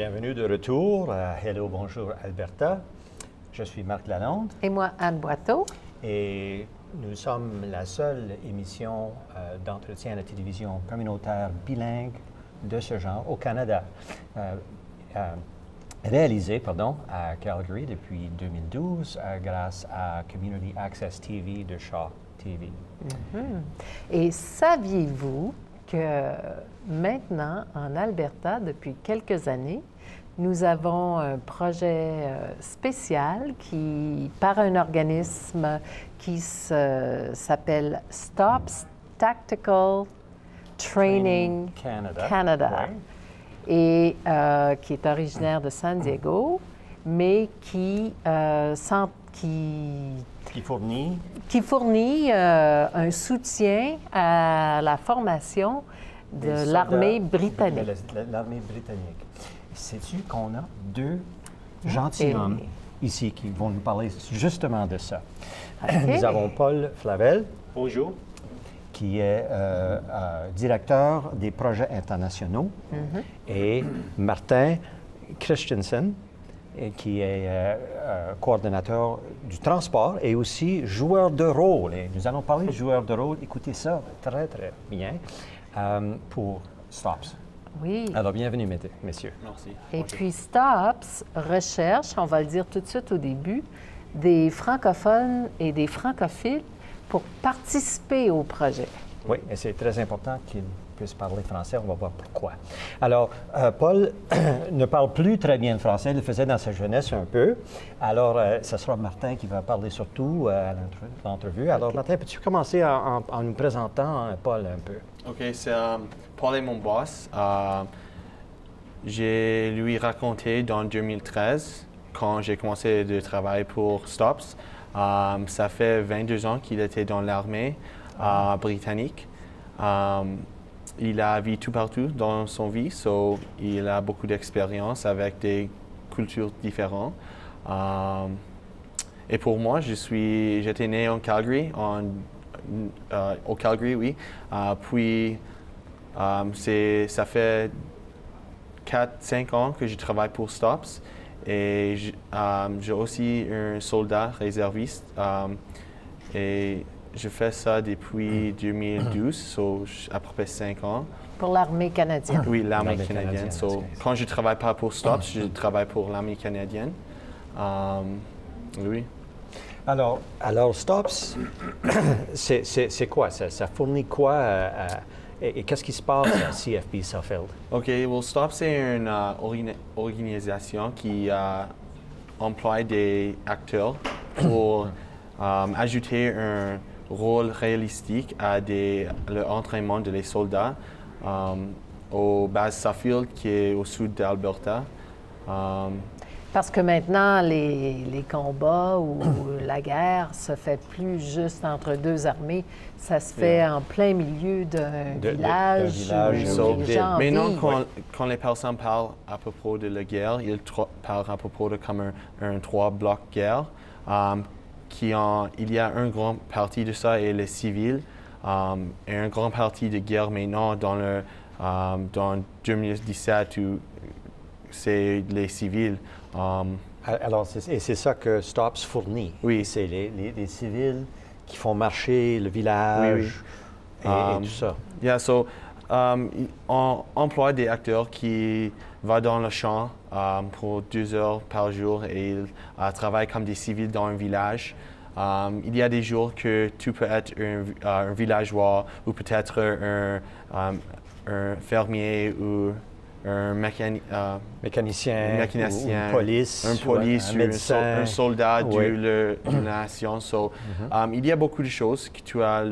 bienvenue de retour à Hello, bonjour Alberta. Je suis Marc Lalonde. Et moi, Anne Boiteau. Et nous sommes la seule émission d'entretien à la télévision communautaire bilingue de ce genre au Canada. Réalisée à Calgary depuis 2012 grâce à Community Access TV de Shaw TV. Et saviez-vous que maintenant, en Alberta, depuis quelques années, nous avons un projet spécial par un organisme qui s'appelle STOPS Tactical Training Canada. Oui. Et qui est originaire de San Diego, mais qui fournit un soutien à la formation de l'armée britannique. L'armée britannique. Sais-tu qu'on a deux gentilshommes ici qui vont nous parler justement de ça? Okay. Nous avons Paul Flavel. Bonjour. Qui est directeur des projets internationaux, et Martin Christensen, qui est coordonnateur du transport et aussi joueur de rôle. Et nous allons parler de joueur de rôle. Écoutez ça très, très bien pour STOPS. Oui. Alors, bienvenue, messieurs. Merci. Et puis, STOPS recherche, on va le dire tout de suite au début, des francophones et des francophiles pour participer au projet. Oui, et c'est très important qu'ils puissent parler français. On va voir pourquoi. Alors, Paul ne parle plus très bien le français. Il le faisait dans sa jeunesse un peu. Alors, ce sera Martin qui va parler surtout à l'entrevue. Alors, Martin, peux-tu commencer en nous présentant Paul un peu? OK, c'est Paul est mon boss. J'ai lui raconté dans 2013, quand j'ai commencé de travailler pour STOPS. Ça fait 22 ans qu'il était dans l'armée britannique. Il a vécu tout partout dans son vie, il a beaucoup d'expérience avec des cultures différentes. Et pour moi, j'étais né en Calgary, au Calgary, oui. Puis, ça fait 4-5 ans que je travaille pour STOPS. Et j'ai aussi un soldat réserviste et je fais ça depuis 2012, à peu près 5 ans. Pour l'armée canadienne. Oui, l'armée canadienne. Quand je ne travaille pas pour STOPS, je travaille pour l'armée canadienne. Oui. Alors STOPS, c'est quoi? Ça fournit quoi et qu'est-ce qui se passe à CFB Suffield? OK, STOPS, c'est une organisation qui emploie des acteurs pour ajouter un rôle réalistique à l'entraînement des soldats aux bases Suffield, qui est au sud d'Alberta. Parce que maintenant, les combats ou la guerre se fait plus juste entre deux armées, ça se fait en plein milieu d'un village. Maintenant, quand les personnes parlent à propos de la guerre, ils parlent à propos de comme un 3 blocs guerre. Il y a une grande partie de ça et les civils, et une grande partie de guerre maintenant dans 2017 où c'est les civils. Alors, c'est ça que STOPS fournit. Oui. C'est les civils qui font marcher le village et tout ça. On emploie des acteurs qui vont dans le champ pour 2 heures par jour et ils travaillent comme des civils dans un village. Il y a des jours que tu peux être un villageois ou peut-être un fermier ou un mécanicien, une police, un médecin, un soldat de la nation. Il y a beaucoup de choses que tu as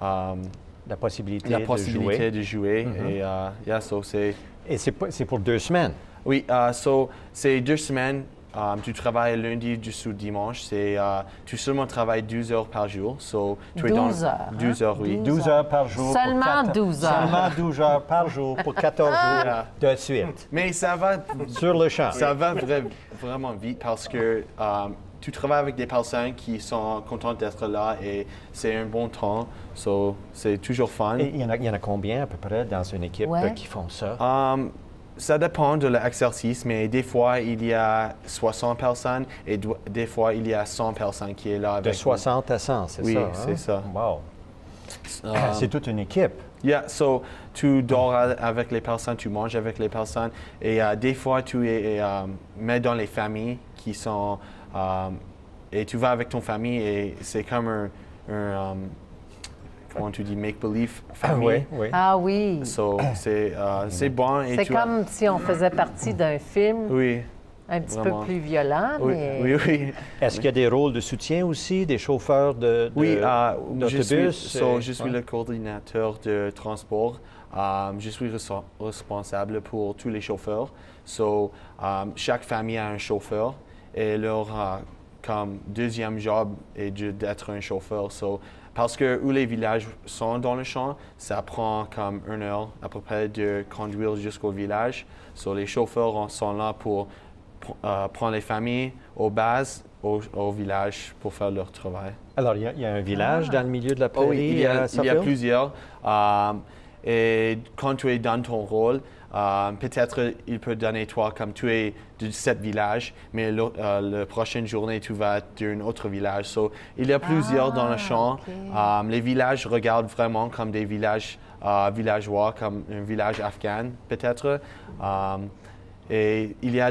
la possibilité de jouer. Et c'est pour 2 semaines? Oui, c'est 2 semaines. Tu travailles lundi jusqu'au dimanche. Tu seulement travailles 12 heures par jour. 12 heures. 12 heures, oui. 12 heures par jour. Seulement 12 heures. Seulement 12 heures par jour pour 14 jours de suite. Mais ça va... Sur le champ. Ça va vraiment vite parce que tu travailles avec des personnes qui sont contentes d'être là et c'est un bon temps. C'est toujours fun. Et il y en a combien à peu près dans une équipe qui font ça? Ça dépend de l'exercice, mais des fois, il y a 60 personnes et des fois, il y a 100 personnes qui sont là avec De 60 à 100, c'est ça? Oui, hein? c'est ça. Wow. C'est toute une équipe. Yeah, so tu dors avec les personnes, tu manges avec les personnes et des fois, tu mets dans les familles qui sont... et tu vas avec ton famille et c'est comme comment tu dis, make-believe famille. Oui. Ah oui. So, c'est bon. Et C'est comme si on faisait partie d'un film Oui. un petit vraiment. peu plus violent, Oui, mais... oui. Est-ce qu'il y a des rôles de soutien aussi, des chauffeurs Oui, d'autobus? je suis le coordinateur de transport. Je suis responsable pour tous les chauffeurs. Chaque famille a un chauffeur et leur comme deuxième job est d'être un chauffeur. Parce que où les villages sont dans le champ, ça prend comme 1 heure à peu près de conduire jusqu'au village. Les chauffeurs sont là pour prendre les familles aux bases, au village pour faire leur travail. Alors, il y a un village dans le milieu de la prairie? Oui, il y a plusieurs. Et quand tu es dans ton rôle, peut-être il peut donner toi comme tu es de 7 villages, mais la prochaine journée, tu vas d'un autre village. Il y a plusieurs dans le champ. Okay. Les villages regardent vraiment comme des villages villageois, comme un village afghan, peut-être. Et il y a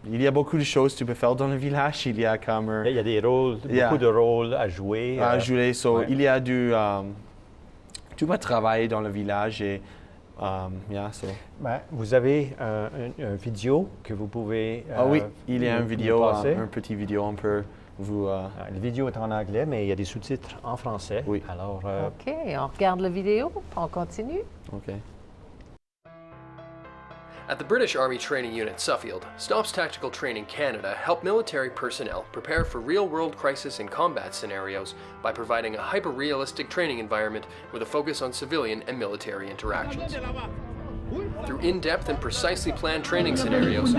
il y a beaucoup de choses que tu peux faire dans le village. Il y a comme Il y a des rôles, beaucoup de rôles à jouer. Ouais. Il y a tu vas travailler dans le village et vous avez un vidéo que vous pouvez oui, il y a une vidéo, un petit vidéo, on peut vous... La vidéo est en anglais, mais il y a des sous-titres en français. Oui. Alors, OK, on regarde la vidéo, on continue. OK. At the British Army Training Unit Suffield, STOPS Tactical Training Canada help military personnel prepare for real-world crisis and combat scenarios by providing a hyper-realistic training environment with a focus on civilian and military interactions. Through in-depth and precisely planned training scenarios,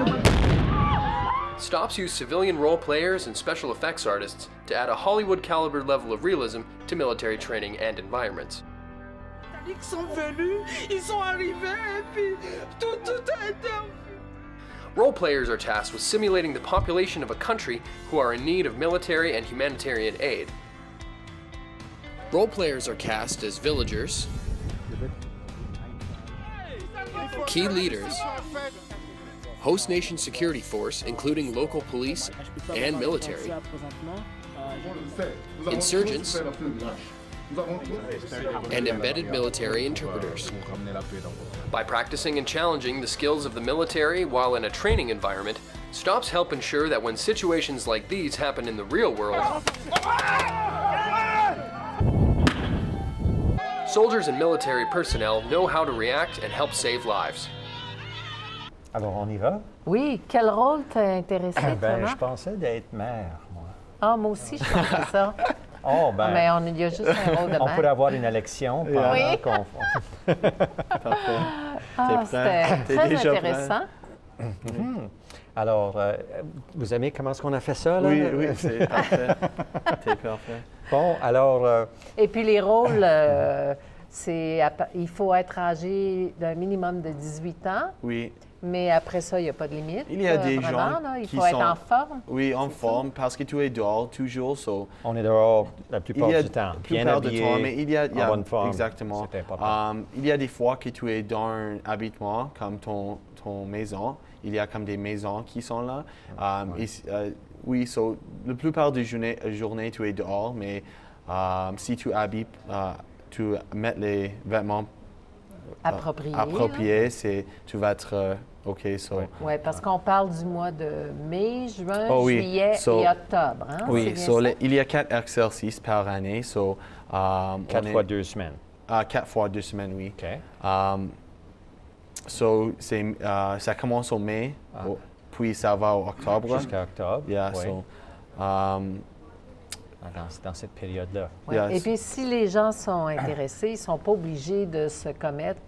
STOPS use civilian role players and special effects artists to add a Hollywood-caliber level of realism to military training and environments. Ils sont venus, ils sont arrivés et puis tout a été enfui. Role players are tasked with simulating the population of a country who are in need of military and humanitarian aid. Role players are cast as villagers, key leaders, host nation security force including local police and military, insurgents, and embedded military interpreters. By practicing and challenging the skills of the military while in a training environment, STOPS help ensure that when situations like these happen in the real world, soldiers and military personnel know how to react and help save lives. alors, on y va? Oui, quel rôle t'a intéressé, vraiment? Je pensais d'être maire, moi. Ah, moi aussi, je pensais ça. Oh, Mais il y a juste un rôle de on maire. pourrait avoir une élection pendant Oui. qu'on... Parfait. Ah, c'était très déjà prêt? intéressant. Alors, vous aimez comment est-ce qu'on a fait ça, là? Oui, c'est parfait. C'est parfait. Bon, alors... Et puis les rôles, il faut être âgé d'un minimum de 18 ans, Oui. mais après ça, il n'y a pas de limite. Il y a des vraiment, gens là, il qui faut être sont- en forme. Oui, en forme, parce que tu es dehors toujours. on est dehors la plupart Il y a du temps. la Bien plupart du habillé, temps, mais il y a en bonne forme. Exactement. C'est important. Il y a des fois que tu es dans un habitement comme ton maison. Il y a comme des maisons qui sont là. Oui, la plupart des journées, tu es dehors, mais si tu habites, tu mets les vêtements appropriés, tu vas être OK. Oui, parce qu'on parle du mois de mai, juin, Oh oui. juillet et octobre. Hein? Oui, C'est bien ça? il y a 4 exercices par année. 4 fois 2 semaines. 4 fois 2 semaines, oui. OK. Ça commence au mai, puis ça va au octobre. Jusqu'à octobre. Yeah, oui. Dans cette période-là. Ouais. Yes. Et puis, si les gens sont intéressés, ils ne sont pas obligés de se commettre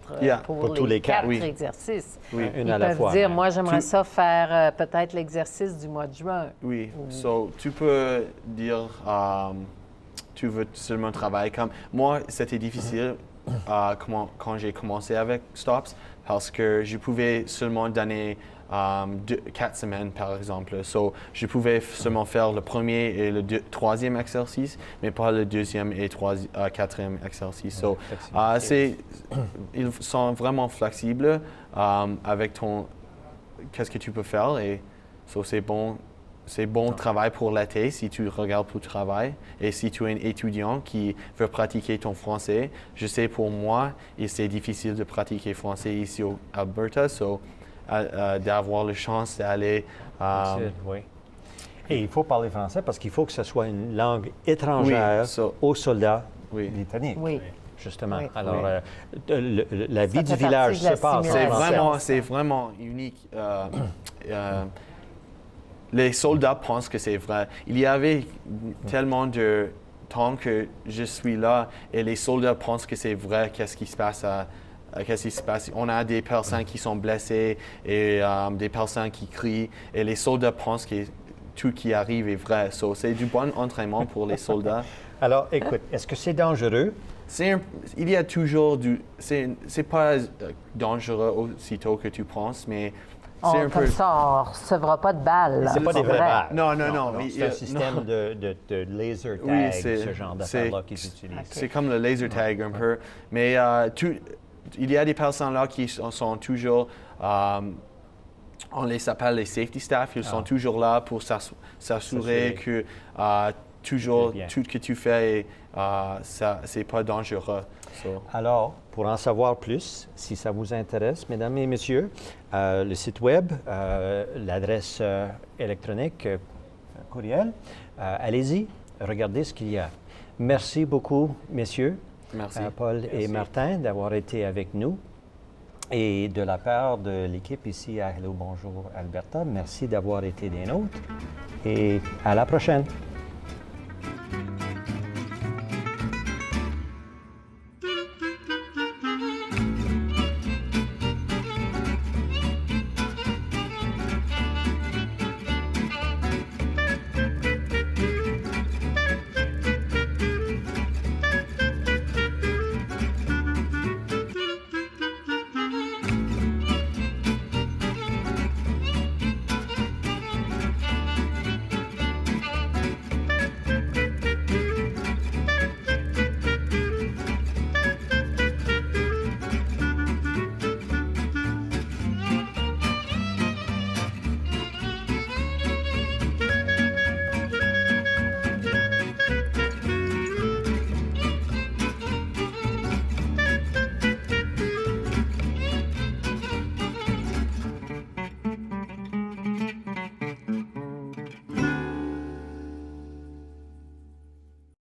Pour tous les les quatre, 4 oui. exercices. Oui. Une Ils à la peuvent fois. dire, moi, j'aimerais Tu- ça faire peut-être l'exercice du mois de juin. Oui, tu peux dire tu veux seulement travailler comme moi. C'était difficile quand j'ai commencé avec Stops, parce que je pouvais seulement donner 4 semaines, par exemple. So, je pouvais seulement faire le premier et le troisième exercice, mais pas le deuxième et quatrième exercice. So, ils sont vraiment flexibles avec qu'est-ce que tu peux faire. Et so, c'est bon travail pour l'été si tu regardes pour le travail. Et si tu es un étudiant qui veut pratiquer ton français, je sais pour moi, c'est difficile de pratiquer français ici au Alberta. So, d'avoir la chance d'aller... oui. Et il faut parler français parce qu'il faut que ce soit une langue étrangère aux soldats britanniques. Oui. Justement. Oui. Alors, la vie du village se passe. C'est vraiment unique. Les soldats pensent que c'est vrai. Il y avait tellement de temps que je suis là et les soldats pensent que c'est vrai. Qu'est-ce qui se passe On a des personnes qui sont blessées et des personnes qui crient et les soldats pensent que tout qui arrive est vrai. So, c'est du bon entraînement pour les soldats. Alors, écoute, est-ce que c'est dangereux? Il y a toujours c'est pas dangereux aussitôt que tu penses, mais c'est un comme peu... ça, on ne recevra pas de balles. C'est pas des vraies balles. Non. C'est un système de laser tag, ce genre d'affaires-là qu'ils utilisent. C'est comme le laser tag un peu. Mais il y a des personnes là qui sont toujours... on les appelle les safety staff. Ils sont toujours là pour s'assurer que toujours tout ce que tu fais, c'est pas dangereux. So. Alors, pour en savoir plus, si ça vous intéresse, mesdames et messieurs, le site web, l'adresse électronique, courriel, allez-y, regardez ce qu'il y a. Merci beaucoup, messieurs. Merci. Paul et Martin, d'avoir été avec nous. Et de la part de l'équipe ici à Hello Bonjour Alberta, merci d'avoir été des nôtres. Et à la prochaine.